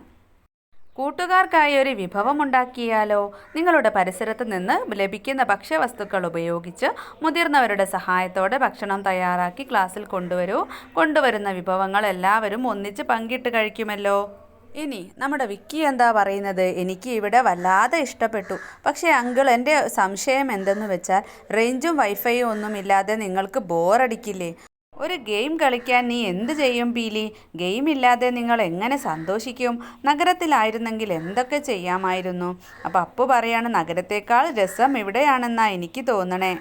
കൂട്ടുകാർക്കായി ഒരു വിഭവം ഉണ്ടാക്കിയാലോ? നിങ്ങളുടെ പരിസരത്ത് നിന്ന് ലഭിക്കുന്ന ഭക്ഷ്യവസ്തുക്കൾ ഉപയോഗിച്ച് മുതിർന്നവരുടെ സഹായത്തോടെ ഭക്ഷണം തയ്യാറാക്കി ക്ലാസ്സിൽ കൊണ്ടുവരൂ. കൊണ്ടുവരുന്ന വിഭവങ്ങൾ എല്ലാവരും ഒന്നിച്ച് പങ്കിട്ട് കഴിക്കുമല്ലോ. ഇനി നമ്മുടെ വിക്കി എന്താ പറയുന്നത്? എനിക്ക് ഇവിടെ വല്ലാതെ ഇഷ്ടപ്പെട്ടു, പക്ഷേ അങ്കിൾ, എൻ്റെ സംശയം എന്തെന്ന് വെച്ചാൽ റേഞ്ചും വൈഫൈയും ഒന്നും ഇല്ലാതെ നിങ്ങൾക്ക് ബോറടിക്കില്ലേ? ഒരു ഗെയിം കളിക്കാൻ നീ എന്ത് ചെയ്യും പീലി? ഗെയിം ഇല്ലാതെ നിങ്ങൾ എങ്ങനെ സന്തോഷിക്കും? നഗരത്തിലായിരുന്നെങ്കിൽ എന്തൊക്കെ ചെയ്യാമായിരുന്നു? അപ്പോൾ അപ്പു പറയാണ്, നഗരത്തേക്കാൾ രസം ഇവിടെയാണെന്നാ എനിക്ക് തോന്നണേ.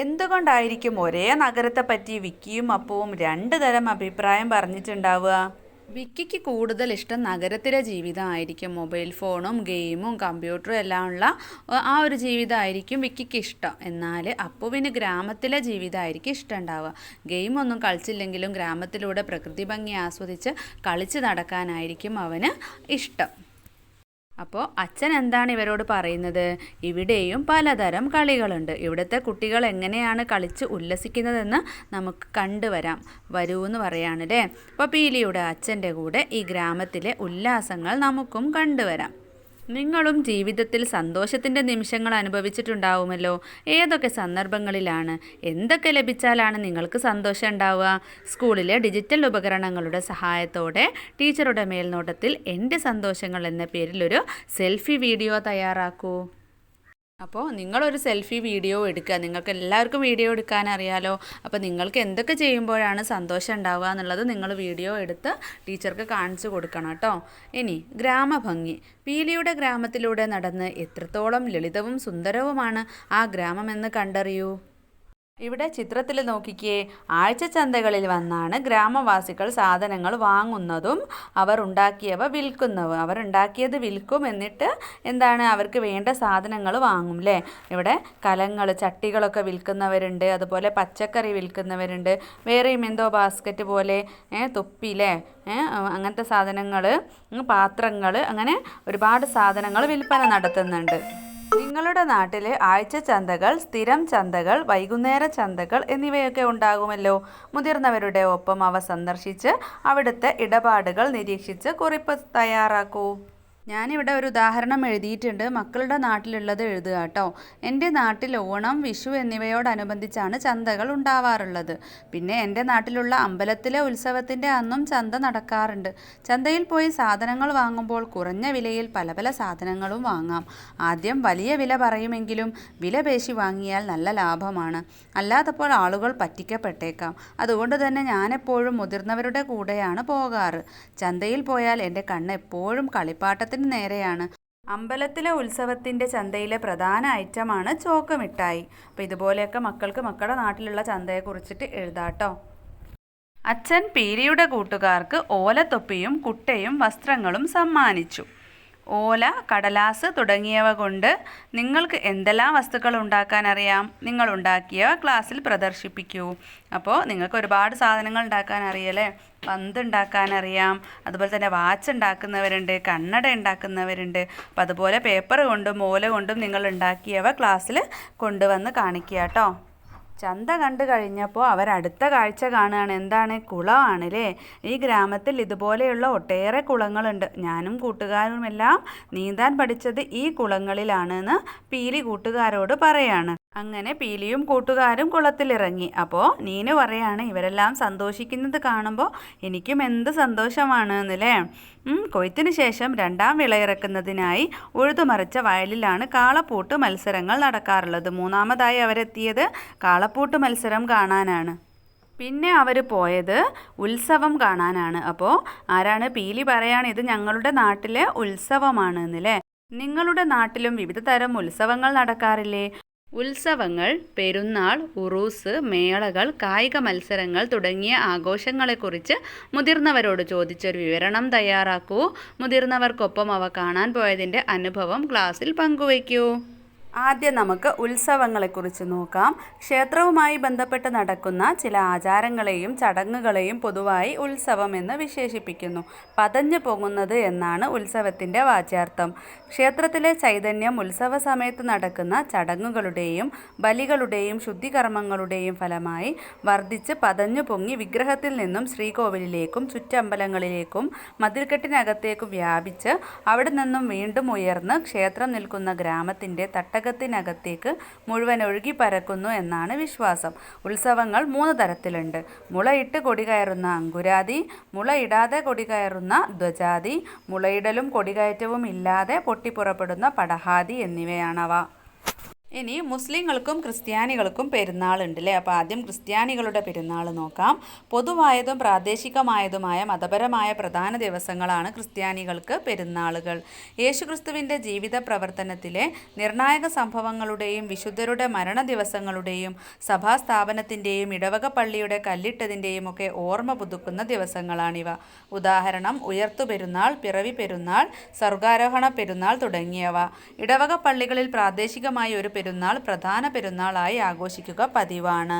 എന്തുകൊണ്ടായിരിക്കും ഒരേ നഗരത്തെ പറ്റി വിക്കിയും അപ്പുവും രണ്ട് തരം അഭിപ്രായം പറഞ്ഞിട്ടുണ്ടാവുക? വിക്കിക്ക് കൂടുതൽ ഇഷ്ടം നഗരത്തിലെ ജീവിതമായിരിക്കും. മൊബൈൽ ഫോണും ഗെയിമും കമ്പ്യൂട്ടറും എല്ലാം ഉള്ള ആ ഒരു ജീവിതമായിരിക്കും വിക്കിക്ക് ഇഷ്ടം. എന്നാൽ അപ്പുവിന് ഗ്രാമത്തിലെ ജീവിതമായിരിക്കും ഇഷ്ടം ഉണ്ടാവുക. ഗെയിമൊന്നും കളിച്ചില്ലെങ്കിലും ഗ്രാമത്തിലൂടെ പ്രകൃതി ഭംഗി ആസ്വദിച്ച് കളിച്ച് നടക്കാനായിരിക്കും അവന് ഇഷ്ടം. അപ്പോൾ അച്ഛൻ എന്താണ് ഇവരോട് പറയുന്നത്? ഇവിടെയും പലതരം കളികളുണ്ട്, ഇവിടുത്തെ കുട്ടികൾ എങ്ങനെയാണ് കളിച്ച് ഉല്ലസിക്കുന്നതെന്ന് നമുക്ക് കണ്ടുവരാം, വരൂ എന്ന് പറയാണല്ലേ. അപ്പോൾ പീലിയുടെ അച്ഛൻ്റെ കൂടെ ഈ ഗ്രാമത്തിലെ ഉല്ലാസങ്ങൾ നമുക്കും കണ്ടുവരാം. നിങ്ങളും ജീവിതത്തിൽ സന്തോഷത്തിൻ്റെ നിമിഷങ്ങൾ അനുഭവിച്ചിട്ടുണ്ടാവുമല്ലോ. ഏതൊക്കെ സന്ദർഭങ്ങളിലാണ്? എന്തൊക്കെ ലഭിച്ചാലാണ് നിങ്ങൾക്ക് സന്തോഷം ഉണ്ടാവുക? സ്കൂളിലെ ഡിജിറ്റൽ ഉപകരണങ്ങളുടെ സഹായത്തോടെ ടീച്ചറുടെ മേൽനോട്ടത്തിൽ എൻ്റെ സന്തോഷങ്ങൾ എന്ന പേരിലൊരു സെൽഫി വീഡിയോ തയ്യാറാക്കൂ. അപ്പോൾ നിങ്ങളൊരു സെൽഫി വീഡിയോ എടുക്കുക. നിങ്ങൾക്ക് എല്ലാവർക്കും വീഡിയോ എടുക്കാൻ അറിയാലോ. അപ്പോൾ നിങ്ങൾക്ക് എന്തൊക്കെ ചെയ്യുമ്പോഴാണ് സന്തോഷം ഉണ്ടാവുക എന്നുള്ളത് നിങ്ങൾ വീഡിയോ എടുത്ത് ടീച്ചർക്ക് കാണിച്ചു കൊടുക്കണം കേട്ടോ. ഇനി ഗ്രാമഭംഗി. പീലിയുടെ ഗ്രാമത്തിലൂടെ നടന്ന് എത്രത്തോളം ലളിതവും സുന്ദരവുമാണ് ആ ഗ്രാമമെന്ന് കണ്ടറിയൂ. ഇവിടെ ചിത്രത്തിൽ നോക്കിക്കേ, ആഴ്ചച്ചന്തകളിൽ വന്നാണ് ഗ്രാമവാസികൾ സാധനങ്ങൾ വാങ്ങുന്നതും അവർ ഉണ്ടാക്കിയവ വിൽക്കുന്നതും. അവർ ഉണ്ടാക്കിയത് വിൽക്കും, എന്നിട്ട് എന്താണ് അവർക്ക് വേണ്ട സാധനങ്ങൾ വാങ്ങും അല്ലേ. ഇവിടെ കലങ്ങൾ, ചട്ടികളൊക്കെ വിൽക്കുന്നവരുണ്ട്, അതുപോലെ പച്ചക്കറി വിൽക്കുന്നവരുണ്ട്, വേറെയും എന്തോ ബാസ്ക്കറ്റ് പോലെ തൊപ്പിയില്ലേ, അങ്ങനത്തെ സാധനങ്ങൾ, പാത്രങ്ങൾ, അങ്ങനെ ഒരുപാട് സാധനങ്ങൾ വിൽപ്പന നടത്തുന്നുണ്ട്. നിങ്ങളുടെ നാട്ടിലെ ആഴ്ച ചന്തകൾ, സ്ഥിരം ചന്തകൾ, വൈകുന്നേര ചന്തകൾ എന്നിവയൊക്കെ ഉണ്ടാകുമല്ലോ. മുതിർന്നവരുടെ ഒപ്പം അവ സന്ദർശിച്ച് അവിടുത്തെ ഇടപാടുകൾ നിരീക്ഷിച്ച് കുറിപ്പ് തയ്യാറാക്കൂ. ഞാനിവിടെ ഒരു ഉദാഹരണം എഴുതിയിട്ടുണ്ട്. മക്കളുടെ നാട്ടിലുള്ളത് എഴുതുക കേട്ടോ. എൻ്റെ നാട്ടിൽ ഓണം, വിഷു എന്നിവയോടനുബന്ധിച്ചാണ് ചന്തകൾ ഉണ്ടാവാറുള്ളത്. പിന്നെ എൻ്റെ നാട്ടിലുള്ള അമ്പലത്തിലെ ഉത്സവത്തിൻ്റെ അന്നും ചന്ത നടക്കാറുണ്ട്. ചന്തയിൽ പോയി സാധനങ്ങൾ വാങ്ങുമ്പോൾ കുറഞ്ഞ വിലയിൽ പല പല സാധനങ്ങളും വാങ്ങാം. ആദ്യം വലിയ വില പറയുമെങ്കിലും വില പേശി വാങ്ങിയാൽ നല്ല ലാഭമാണ്. അല്ലാത്തപ്പോൾ ആളുകൾ പറ്റിക്കപ്പെട്ടേക്കാം. അതുകൊണ്ട് തന്നെ ഞാനെപ്പോഴും മുതിർന്നവരുടെ കൂടെയാണ് പോകാറ്. ചന്തയിൽ പോയാൽ എൻ്റെ കണ്ണ് എപ്പോഴും കളിപ്പാട്ടത്തിന് നേരെയാണ്. അമ്പലത്തിലെ ഉത്സവത്തിൻ്റെ ചന്തയിലെ പ്രധാന ഐറ്റമാണ് ചോക്ക് മിഠായി. അപ്പോൾ ഇതുപോലെയൊക്കെ മക്കൾക്ക് മക്കളുടെ നാട്ടിലുള്ള ചന്തയെക്കുറിച്ചിട്ട് എഴുതാട്ടോ. അച്ഛൻ പീലിയുടെ കൂട്ടുകാർക്ക് ഓലത്തൊപ്പിയും കുട്ടയും വസ്ത്രങ്ങളും സമ്മാനിച്ചു. ഓല, കടലാസ് തുടങ്ങിയവ കൊണ്ട് നിങ്ങൾക്ക് എന്തെല്ലാം വസ്തുക്കൾ ഉണ്ടാക്കാൻ അറിയാം? നിങ്ങൾ ഉണ്ടാക്കിയവ ക്ലാസ്സിൽ പ്രദർശിപ്പിക്കൂ. അപ്പോൾ നിങ്ങൾക്ക് ഒരുപാട് സാധനങ്ങൾ ഉണ്ടാക്കാൻ അറിയാലേ. പന്ത് ഉണ്ടാക്കാൻ അറിയാം, അതുപോലെ തന്നെ വാച്ച് ഉണ്ടാക്കുന്നവരുണ്ട്, കണ്ണട ഉണ്ടാക്കുന്നവരുണ്ട്. അപ്പം അതുപോലെ പേപ്പർ കൊണ്ടും ഓല കൊണ്ടും നിങ്ങൾ ഉണ്ടാക്കിയവ ക്ലാസ്സിൽ കൊണ്ടുവന്ന് കാണിക്കുക കേട്ടോ. ചന്ത കണ്ടു കഴിഞ്ഞപ്പോൾ അവരടുത്ത കാഴ്ച കാണുകയാണ്. എന്താണ്? കുളമാണല്ലേ. ഈ ഗ്രാമത്തിൽ ഇതുപോലെയുള്ള ഒട്ടേറെ കുളങ്ങളുണ്ട്. ഞാനും കൂട്ടുകാരുമെല്ലാം നീന്താൻ പഠിച്ചത് ഈ കുളങ്ങളിലാണെന്ന് പീലി കൂട്ടുകാരോട് പറയാണ്. അങ്ങനെ പീലിയും കൂട്ടുകാരും കുളത്തിലിറങ്ങി. അപ്പോൾ നീനു പറയാണ്, ഇവരെല്ലാം സന്തോഷിക്കുന്നത് കാണുമ്പോൾ എനിക്കും എന്ത് സന്തോഷമാണ് എന്നല്ലേ. കൊയ്ത്തിന് ശേഷം രണ്ടാം വിളയിറക്കുന്നതിനായി ഉഴുതുമറിച്ച വയലിലാണ് കാളപ്പൂട്ട് മത്സരങ്ങൾ നടക്കാറുള്ളത്. മൂന്നാമതായി അവരെത്തിയത് കാളപ്പൂട്ട് മത്സരം കാണാനാണ്. പിന്നെ അവർ പോയത് ഉത്സവം കാണാനാണ്. അപ്പോൾ ആരാണ്? പീലി പറയാണ്, ഇത് ഞങ്ങളുടെ നാട്ടിലെ ഉത്സവമാണ് എന്നല്ലേ. നിങ്ങളുടെ നാട്ടിലും വിവിധ തരം ഉത്സവങ്ങൾ നടക്കാറില്ലേ? ഉത്സവങ്ങൾ, പെരുന്നാൾ, ഉറൂസ്, മേളകൾ, കായിക മത്സരങ്ങൾ തുടങ്ങിയ ആഘോഷങ്ങളെക്കുറിച്ച് മുതിർന്നവരോട് ചോദിച്ചൊരു വിവരണം തയ്യാറാക്കൂ. മുതിർന്നവർക്കൊപ്പം അവ കാണാൻ പോയതിൻ്റെ അനുഭവം ക്ലാസ്സിൽ പങ്കുവയ്ക്കൂ. ആദ്യം നമുക്ക് ഉത്സവങ്ങളെക്കുറിച്ച് നോക്കാം. ക്ഷേത്രവുമായി ബന്ധപ്പെട്ട് നടക്കുന്ന ചില ആചാരങ്ങളെയും ചടങ്ങുകളെയും പൊതുവായി ഉത്സവം എന്ന് വിശേഷിപ്പിക്കുന്നു. പതഞ്ഞു പൊങ്ങുന്നത് എന്നാണ് ഉത്സവത്തിൻ്റെ വാച്യാർത്ഥം. ക്ഷേത്രത്തിലെ ചൈതന്യം ഉത്സവ സമയത്ത് നടക്കുന്ന ചടങ്ങുകളുടെയും ബലികളുടെയും ശുദ്ധികർമ്മങ്ങളുടെയും ഫലമായി വർദ്ധിച്ച് പതഞ്ഞു പൊങ്ങി വിഗ്രഹത്തിൽ നിന്നും ശ്രീകോവിലിലേക്കും ചുറ്റമ്പലങ്ങളിലേക്കും മതിൽക്കെട്ടിനകത്തേക്കും വ്യാപിച്ച് അവിടെ നിന്നും വീണ്ടും ഉയർന്ന് ക്ഷേത്രം നിൽക്കുന്ന ഗ്രാമത്തിൻ്റെ തട്ടകത്തിനകത്തേക്ക് മുഴുവൻ ഒഴുകി പരക്കുന്നു എന്നാണ് വിശ്വാസം. ഉത്സവങ്ങൾ 3 തരത്തിലുണ്ട്. മുളയിട്ട് കൊടികയറുന്ന അങ്കുരാതി, മുളയിടാതെ കൊടികയറുന്ന ധ്വജാതി, മുളയിടലും കൊടികയറ്റവും ഇല്ലാതെ പൊട്ടിപ്പുറപ്പെടുന്ന പടഹാതി എന്നിവയാണവ. ഇനി മുസ്ലിങ്ങൾക്കും ക്രിസ്ത്യാനികൾക്കും പെരുന്നാളുണ്ട് അല്ലേ. അപ്പോൾ ആദ്യം ക്രിസ്ത്യാനികളുടെ പെരുന്നാൾ നോക്കാം. പൊതുവായതും പ്രാദേശികമായതുമായ മതപരമായ പ്രധാന ദിവസങ്ങളാണ് ക്രിസ്ത്യാനികൾക്ക് പെരുന്നാളുകൾ. യേശുക്രിസ്തുവിൻ്റെ ജീവിത പ്രവർത്തനത്തിലെ നിർണായക സംഭവങ്ങളുടെയും വിശുദ്ധരുടെ മരണ ദിവസങ്ങളുടെയും സഭാസ്ഥാപനത്തിൻ്റെയും ഇടവക പള്ളിയുടെ കല്ലിട്ടതിൻ്റെയും ഒക്കെ ഓർമ്മ പുതുക്കുന്ന ദിവസങ്ങളാണിവ. ഉദാഹരണം ഉയർത്തുപെരുന്നാൾ, പിറവി പെരുന്നാൾ, സ്വർഗാരോഹണ പെരുന്നാൾ തുടങ്ങിയവ. ഇടവക പള്ളികളിൽ പ്രാദേശികമായി ഒരു പെരുന്നാൾ പ്രധാന പെരുന്നാളായി ആഘോഷിക്കുക പതിവാണ്.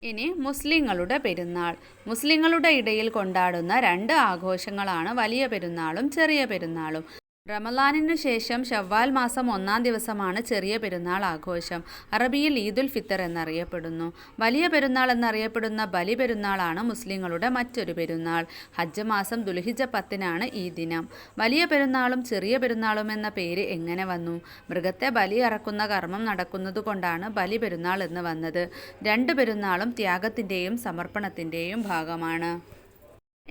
ഇനി മുസ്ലിങ്ങളുടെ പെരുന്നാൾ. മുസ്ലിങ്ങളുടെ ഇടയിൽ കൊണ്ടാടുന്ന 2 ആഘോഷങ്ങളാണ് വലിയ പെരുന്നാളും ചെറിയ പെരുന്നാളും. റമളാനിനു ശേഷം ഷവ്വാൽ മാസം 1-ാം ദിവസമാണ് ചെറിയ പെരുന്നാൾ ആഘോഷം. അറബിയിൽ ഈദുൽ ഫിത്തർ എന്നറിയപ്പെടുന്നു. വലിയ പെരുന്നാൾ എന്നറിയപ്പെടുന്ന ബലി പെരുന്നാളാണ് മുസ്ലിങ്ങളുടെ മറ്റൊരു പെരുന്നാൾ. ഹജ്ജ് മാസം ദുൽഹിജ്ജ 10-നാണ് ഈ ദിനം. വലിയ പെരുന്നാളും ചെറിയ പെരുന്നാളും എന്ന പേര് എങ്ങനെ വന്നു? മൃഗത്തെ ബലി അറക്കുന്ന കർമ്മം നടക്കുന്നതുകൊണ്ടാണ് ബലി പെരുന്നാൾ എന്ന് വന്നത്. 2 പെരുന്നാളും ത്യാഗത്തിൻ്റെയും സമർപ്പണത്തിൻ്റെയും ഭാഗമാണ്.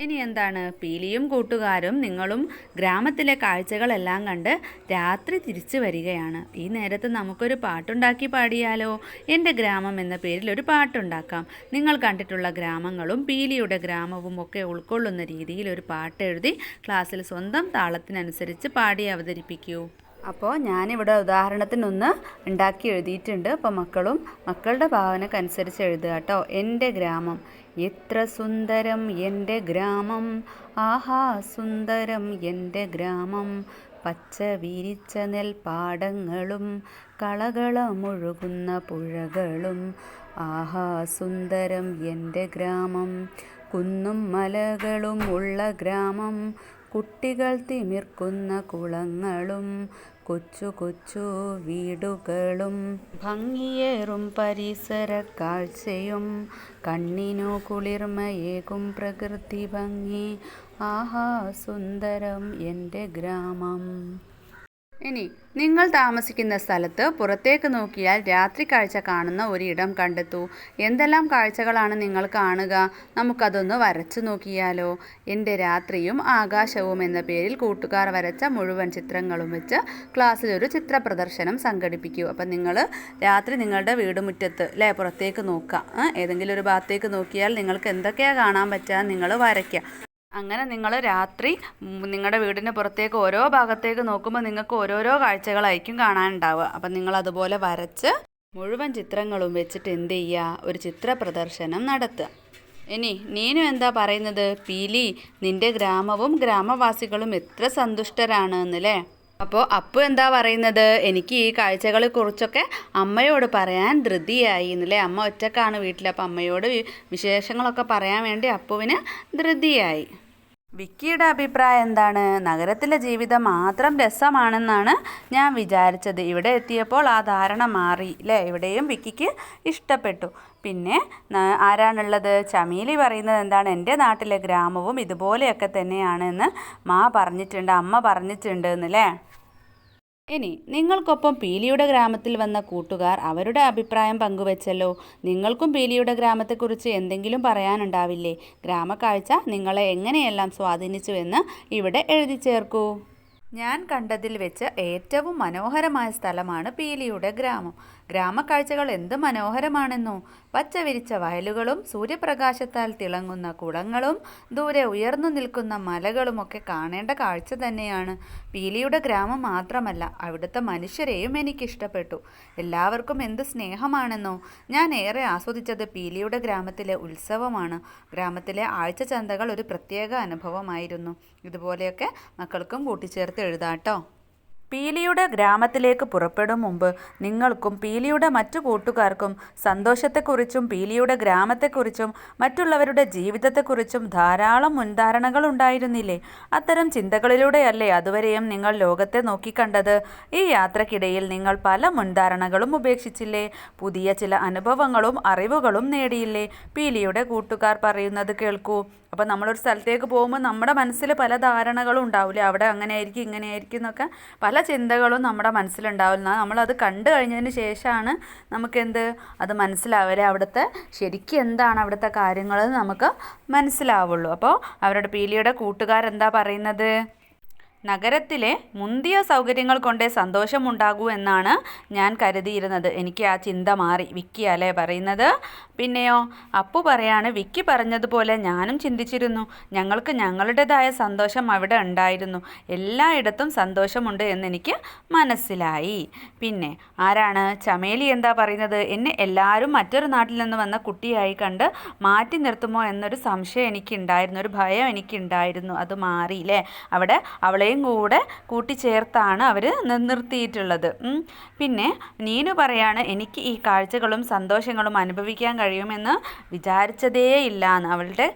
ഇനി എന്താണ്? പീലിയും കൂട്ടുകാരും നിങ്ങളും ഗ്രാമത്തിലെ കാഴ്ചകളെല്ലാം കണ്ട് രാത്രി തിരിച്ചു വരികയാണ്. ഈ നേരത്ത് നമുക്കൊരു പാട്ടുണ്ടാക്കി പാടിയാലോ? എൻ്റെ ഗ്രാമം എന്ന പേരിൽ ഒരു പാട്ടുണ്ടാക്കാം. നിങ്ങൾ കണ്ടിട്ടുള്ള ഗ്രാമങ്ങളും പീലിയുടെ ഗ്രാമവും ഒക്കെ ഉൾക്കൊള്ളുന്ന രീതിയിൽ ഒരു പാട്ട് എഴുതി ക്ലാസ്സിൽ സ്വന്തം താളത്തിനനുസരിച്ച് പാടി അവതരിപ്പിക്കൂ. അപ്പോൾ ഞാനിവിടെ ഉദാഹരണത്തിനൊന്ന് ഉണ്ടാക്കി എഴുതിയിട്ടുണ്ട്. അപ്പോൾ മക്കളും മക്കളുടെ ഭാവനക്കനുസരിച്ച് എഴുതുക കേട്ടോ. എൻ്റെ ഗ്രാമം. എത്ര സുന്ദരം എൻ്റെ ഗ്രാമം, ആഹാ സുന്ദരം എൻ്റെ ഗ്രാമം. പച്ച വിരിച്ച നെൽപ്പാടങ്ങളും കളകളമൊഴുകുന്ന പുഴകളും, ആഹാ സുന്ദരം എൻ്റെ ഗ്രാമം. കുന്നും മലകളും ഉള്ള ഗ്രാമം, കുട്ടികൾ തിമിർക്കുന്ന കുളങ്ങളും കൊച്ചു കൊച്ചു വീടുകളും ഭംഗിയേറും പരിസര കാഴ്ചയും കണ്ണിനു കുളിർമയേകും പ്രകൃതി ഭംഗി, ആഹാ സുന്ദരം എൻ്റെ ഗ്രാമം. ഇനി നിങ്ങൾ താമസിക്കുന്ന സ്ഥലത്ത് പുറത്തേക്ക് നോക്കിയാൽ രാത്രി കാഴ്ച കാണുന്ന ഒരിടം കണ്ടെത്തൂ. എന്തെല്ലാം കാഴ്ചകളാണ് നിങ്ങൾ കാണുക? നമുക്കതൊന്ന് വരച്ചു നോക്കിയാലോ? എൻ്റെ രാത്രിയും ആകാശവും എന്ന പേരിൽ കൂട്ടുകാർ വരച്ച മുഴുവൻ ചിത്രങ്ങളും വെച്ച് ക്ലാസ്സിൽ ഒരു ചിത്ര പ്രദർശനം സംഘടിപ്പിക്കൂ. അപ്പം നിങ്ങൾ രാത്രി നിങ്ങളുടെ വീടുമുറ്റത്ത് പുറത്തേക്ക് നോക്കുക. ഏതെങ്കിലും ഒരു ഭാഗത്തേക്ക് നോക്കിയാൽ നിങ്ങൾക്ക് എന്തൊക്കെയാണ് കാണാൻ പറ്റുക നിങ്ങൾ വരയ്ക്കുക. അങ്ങനെ നിങ്ങൾ രാത്രി നിങ്ങളുടെ വീടിന് പുറത്തേക്ക് ഓരോ ഭാഗത്തേക്ക് നോക്കുമ്പോൾ നിങ്ങൾക്ക് ഓരോരോ കാഴ്ചകളായിരിക്കും കാണാനുണ്ടാവുക. അപ്പം നിങ്ങൾ അതുപോലെ വരച്ച് മുഴുവൻ ചിത്രങ്ങളും വെച്ചിട്ട് എന്ത് ചെയ്യുക? ഒരു ചിത്ര പ്രദർശനം നടത്തുക. ഇനി നീനു എന്താ പറയുന്നത്? പീലി, നിൻ്റെ ഗ്രാമവും ഗ്രാമവാസികളും എത്ര സന്തുഷ്ടരാണ് എന്നല്ലേ? അപ്പോൾ അപ്പു എന്താ പറയുന്നത്? എനിക്ക് ഈ കാഴ്ചകളെ കുറിച്ചൊക്കെ അമ്മയോട് പറയാൻ ധൃതിയായി എന്നല്ലേ? അമ്മ ഒറ്റക്കാണ് വീട്ടിൽ. അപ്പോൾ അമ്മയോട് വിശേഷങ്ങളൊക്കെ പറയാൻ വേണ്ടി അപ്പുവിന് ധൃതിയായി. വിക്കിയുടെ അഭിപ്രായം എന്താണ്? നഗരത്തിലെ ജീവിതം മാത്രം രസമാണെന്നാണ് ഞാൻ വിചാരിച്ചത്. ഇവിടെ എത്തിയപ്പോൾ ആ ധാരണ മാറി അല്ലേ? ഇവിടെയും വിക്കിക്ക് ഇഷ്ടപ്പെട്ടു. പിന്നെ ആരാണുള്ളത്? ചമീലി പറയുന്നത് എന്താണ്? എൻ്റെ നാട്ടിലെ ഗ്രാമവും ഇതുപോലെയൊക്കെ തന്നെയാണെന്ന് അമ്മ പറഞ്ഞിട്ടുണ്ട് എന്നല്ലേ? ഇനി നിങ്ങൾക്കൊപ്പം പീലിയുടെ ഗ്രാമത്തിൽ വന്ന കൂട്ടുകാർ അവരുടെ അഭിപ്രായം പങ്കുവച്ചല്ലോ. നിങ്ങൾക്കും പീലിയുടെ ഗ്രാമത്തെക്കുറിച്ച് എന്തെങ്കിലും പറയാനുണ്ടാവില്ലേ? ഗ്രാമക്കാഴ്ച നിങ്ങളെ എങ്ങനെയെല്ലാം സ്വാധീനിച്ചുവെന്ന് ഇവിടെ എഴുതി ചേർക്കൂ. ഞാൻ കണ്ടതിൽ വെച്ച് ഏറ്റവും മനോഹരമായ സ്ഥലമാണ് പീലിയുടെ ഗ്രാമം. ഗ്രാമക്കാഴ്ചകൾ എന്ത് മനോഹരമാണെന്നോ! പച്ച വിരിച്ച വയലുകളും സൂര്യപ്രകാശത്താൽ തിളങ്ങുന്ന കുളങ്ങളും ദൂരെ ഉയർന്നു നിൽക്കുന്ന മലകളുമൊക്കെ കാണേണ്ട കാഴ്ച തന്നെയാണ്. പീലിയുടെ ഗ്രാമം മാത്രമല്ല, അവിടുത്തെ മനുഷ്യരെയും എനിക്കിഷ്ടപ്പെട്ടു. എല്ലാവർക്കും എന്ത് സ്നേഹമാണെന്നോ! ഞാൻ ഏറെ ആസ്വദിച്ചത് പീലിയുടെ ഗ്രാമത്തിലെ ഉത്സവമാണ്. ഗ്രാമത്തിലെ ആഴ്ച ചന്തകൾ ഒരു പ്രത്യേക അനുഭവമായിരുന്നു. ഇതുപോലെയൊക്കെ മക്കൾക്കും കൂട്ടിച്ചേർത്ത് എഴുതാട്ടോ. പീലിയുടെ ഗ്രാമത്തിലേക്ക് പുറപ്പെടും മുമ്പ് നിങ്ങൾക്കും പീലിയുടെ മറ്റു കൂട്ടുകാർക്കും സന്തോഷത്തെക്കുറിച്ചും പീലിയുടെ ഗ്രാമത്തെക്കുറിച്ചും മറ്റുള്ളവരുടെ ജീവിതത്തെക്കുറിച്ചും ധാരാളം മുൻധാരണകൾ ഉണ്ടായിരുന്നില്ലേ? അത്തരം ചിന്തകളിലൂടെയല്ലേ അതുവരെയും നിങ്ങൾ ലോകത്തെ നോക്കിക്കണ്ടത്? ഈ യാത്രക്കിടയിൽ നിങ്ങൾ പല മുൻധാരണകളും ഉപേക്ഷിച്ചില്ലേ? പുതിയ ചില അനുഭവങ്ങളും അറിവുകളും നേടിയില്ലേ? പീലിയുടെ കൂട്ടുകാർ പറയുന്നത് കേൾക്കൂ. അപ്പോൾ നമ്മളൊരു സ്ഥലത്തേക്ക് പോകുമ്പോൾ നമ്മുടെ മനസ്സിൽ പല ധാരണകളും ഉണ്ടാവില്ലേ? അവിടെ അങ്ങനെ ആയിരിക്കും ഇങ്ങനെ ആയിരിക്കും എന്നൊക്കെ പല ചിന്തകളും നമ്മുടെ മനസ്സിലുണ്ടാവില്ല. നമ്മളത് കണ്ടു കഴിഞ്ഞതിന് ശേഷമാണ് നമുക്കെന്ത് അത് മനസ്സിലാവില്ലേ? അവിടുത്തെ ശരിക്കും എന്താണ് അവിടുത്തെ കാര്യങ്ങൾ നമുക്ക് മനസ്സിലാവുള്ളൂ. അപ്പോൾ അവരുടെ പീലിയുടെ കൂട്ടുകാരെന്താ പറയുന്നത്? നഗരത്തിലെ മുന്തിയ സൗകര്യങ്ങൾ കൊണ്ടേ സന്തോഷമുണ്ടാകൂ എന്നാണ് ഞാൻ കരുതിയിരുന്നത്. എനിക്ക് ആ ചിന്ത മാറി. വിക്കിയല്ലേ പറയുന്നത്? പിന്നെയോ അപ്പു പറയാണ്, വിക്കി പറഞ്ഞതുപോലെ ഞാനും ചിന്തിച്ചിരുന്നു. ഞങ്ങൾക്ക് ഞങ്ങളുടേതായ സന്തോഷം അവിടെ ഉണ്ടായിരുന്നു. എല്ലായിടത്തും സന്തോഷമുണ്ട് എന്നെനിക്ക് മനസ്സിലായി. പിന്നെ ആരാണ്? ചമേലി എന്താ പറയുന്നത്? എന്നെ എല്ലാവരും മറ്റൊരു നാട്ടിൽ നിന്ന് വന്ന കുട്ടിയായി കണ്ട് മാറ്റി നിർത്തുമോ എന്നൊരു സംശയം എനിക്കുണ്ടായിരുന്നു, ഒരു ഭയം എനിക്കുണ്ടായിരുന്നു. അത് മാറിയില്ലേ? അവിടെ അവളെ കൂടെ കൂട്ടിച്ചേർത്താണ് അവർ നിർത്തിയിട്ടുള്ളത്. പിന്നെ നീനു പറയാണ്, എനിക്ക് ഈ കാഴ്ചകളും സന്തോഷങ്ങളും അനുഭവിക്കാൻ കഴിയുമെന്ന് വിചാരിച്ചതേയില്ല എന്ന്. അവളുടെ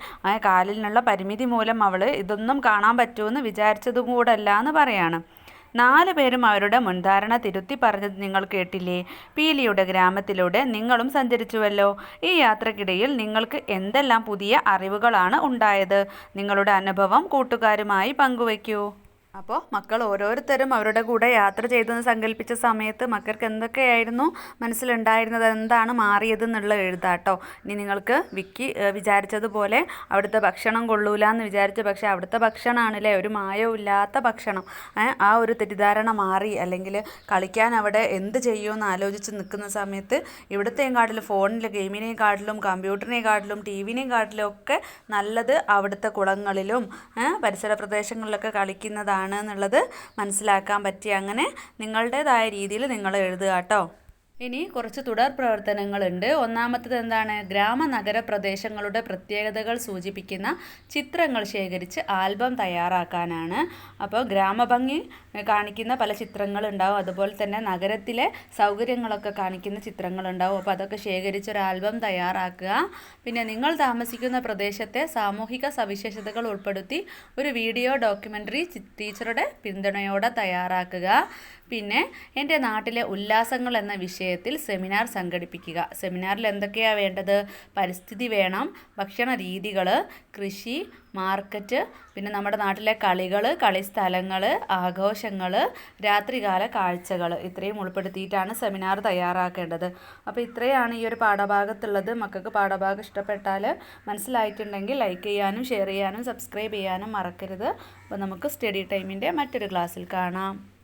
കാലിനുള്ള പരിമിതി മൂലം അവൾ ഇതൊന്നും കാണാൻ പറ്റുമെന്ന് വിചാരിച്ചതും കൂടെ അല്ല എന്ന് പറയാണ്. 4 പേരും അവരുടെ മുൻധാരണ തിരുത്തി പറഞ്ഞത് നിങ്ങൾ കേട്ടില്ലേ? പീലിയുടെ ഗ്രാമത്തിലൂടെ നിങ്ങളും സഞ്ചരിച്ചുവല്ലോ. ഈ യാത്രക്കിടയിൽ നിങ്ങൾക്ക് എന്തെല്ലാം പുതിയ അറിവുകളാണ് ഉണ്ടായത്? നിങ്ങളുടെ അനുഭവം കൂട്ടുകാരുമായി പങ്കുവയ്ക്കൂ. അപ്പോൾ മക്കൾ ഓരോരുത്തരും അവരുടെ കൂടെ യാത്ര ചെയ്തെന്ന് സങ്കല്പിച്ച സമയത്ത് മക്കൾക്ക് എന്തൊക്കെയായിരുന്നു മനസ്സിലുണ്ടായിരുന്നത്, എന്താണ് മാറിയതെന്നുള്ള എഴുതാട്ടോ. ഇനി നിങ്ങൾക്ക് വിക്കി വിചാരിച്ചതുപോലെ അവിടുത്തെ ഭക്ഷണം കൊള്ളൂല എന്ന് വിചാരിച്ചു, പക്ഷേ അവിടുത്തെ ഭക്ഷണമാണല്ലേ ഒരു മായവും ഇല്ലാത്ത ഭക്ഷണം. ആ ഒരു തെറ്റിദ്ധാരണ മാറി. അല്ലെങ്കിൽ കളിക്കാൻ അവിടെ എന്ത് ചെയ്യുമെന്ന് ആലോചിച്ച് നിൽക്കുന്ന സമയത്ത് ഇവിടുത്തെയും കാട്ടിലും ഫോണിലെ ഗെയിമിനെയും കാട്ടിലും കമ്പ്യൂട്ടറിനെയും കാട്ടിലും ടി വിനെയും കാട്ടിലും ഒക്കെ നല്ലത് അവിടുത്തെ കുളങ്ങളിലും പരിസര പ്രദേശങ്ങളിലൊക്കെ കളിക്കുന്നതാണ് എങ്ങനെയാണ് എന്നുള്ളത് മനസ്സിലാക്കാൻ പറ്റി. അങ്ങനെ നിങ്ങളുടേതായ രീതിയിൽ നിങ്ങൾ എഴുതുക കേട്ടോ. ഇനി കുറച്ച് തുടർ പ്രവർത്തനങ്ങളുണ്ട്. ഒന്നാമത്തത് എന്താണ്? ഗ്രാമനഗര പ്രദേശങ്ങളുടെ പ്രത്യേകതകൾ സൂചിപ്പിക്കുന്ന ചിത്രങ്ങൾ ശേഖരിച്ച് ആൽബം തയ്യാറാക്കാനാണ്. അപ്പോൾ ഗ്രാമഭംഗി കാണിക്കുന്ന പല ചിത്രങ്ങളുണ്ടാവും, അതുപോലെ തന്നെ നഗരത്തിലെ സൗകര്യങ്ങളൊക്കെ കാണിക്കുന്ന ചിത്രങ്ങളുണ്ടാവും. അപ്പോൾ അതൊക്കെ ശേഖരിച്ചൊരു ആൽബം തയ്യാറാക്കുക. പിന്നെ നിങ്ങൾ താമസിക്കുന്ന പ്രദേശത്തെ സാമൂഹിക സവിശേഷതകൾ ഉൾപ്പെടുത്തി ഒരു വീഡിയോ ഡോക്യുമെൻ്ററി ടീച്ചറുടെ പിന്തുണയോടെ തയ്യാറാക്കുക. പിന്നെ എൻ്റെ നാട്ടിലെ ഉല്ലാസങ്ങൾ എന്ന വിഷയത്തിൽ സെമിനാർ സംഘടിപ്പിക്കുക. സെമിനാറിൽ എന്തൊക്കെയാണ് വേണ്ടത്? പരിസ്ഥിതി വേണം, ഭക്ഷണ രീതികൾ, കൃഷി, മാർക്കറ്റ്, പിന്നെ നമ്മുടെ നാട്ടിലെ കളികൾ, കളിസ്ഥലങ്ങൾ, ആഘോഷങ്ങൾ, രാത്രികാല കാഴ്ചകൾ, ഇത്രയും ഉൾപ്പെടുത്തിയിട്ടാണ് സെമിനാർ തയ്യാറാക്കേണ്ടത്. അപ്പോൾ ഇത്രയാണ് ഈ ഒരു പാഠഭാഗത്തുള്ളത്. മക്കൾക്ക് പാഠഭാഗം ഇഷ്ടപ്പെട്ടാൽ, മനസ്സിലായിട്ടുണ്ടെങ്കിൽ ലൈക്ക് ചെയ്യാനും ഷെയർ ചെയ്യാനും സബ്സ്ക്രൈബ് ചെയ്യാനും മറക്കരുത്. അപ്പോൾ നമുക്ക് സ്റ്റഡി ടൈമിൻ്റെ മറ്റൊരു ക്ലാസ്സിൽ കാണാം.